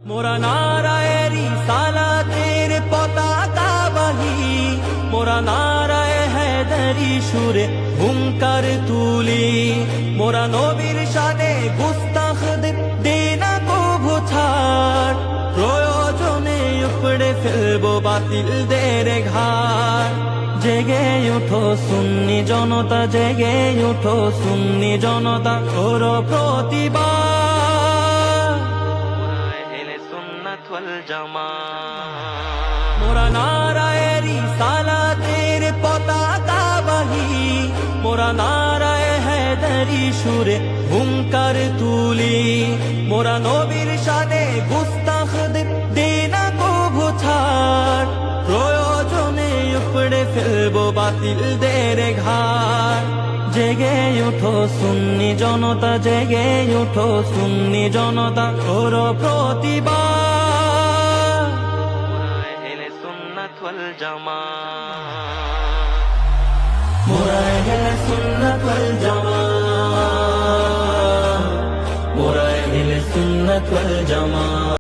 মোরা নারায়েরি সালাতের পতাকা বাহি, মোরা নারায়ে হায়দারি সুরে হুঙ্কার তুলি। মোরা নবীর শানে গুস্তাখদের দেনা কভু ছাড়, প্রয়োজনে উপড়ে ফেলবো বাতিলদের ঘাড়। জেগে উঠো সুন্নি জনতা, জেগে উঠো সুন্নি জনতা, করো প্রতিবাদ। মোরা নারায়েরি সালাতের পতাকা বাহি, মোরা নারায়ে হায়দারি সুরে হুঙ্কার তুলি। মোরা নবীর শানে গুস্তাখদের দেনা কভু ছাড়, প্রয়োজনে উপড়ে ফেলবো বাতিলদের ঘাড়। জেগে উঠো সুন্নি জনতা, জেগে উঠো সুন্নি জনতা, করো প্রতিবাদ। মোরা আহলে সুন্নাত ওয়াল জামাত, মোরা আহলে সুন্নাত ওয়াল জামাত।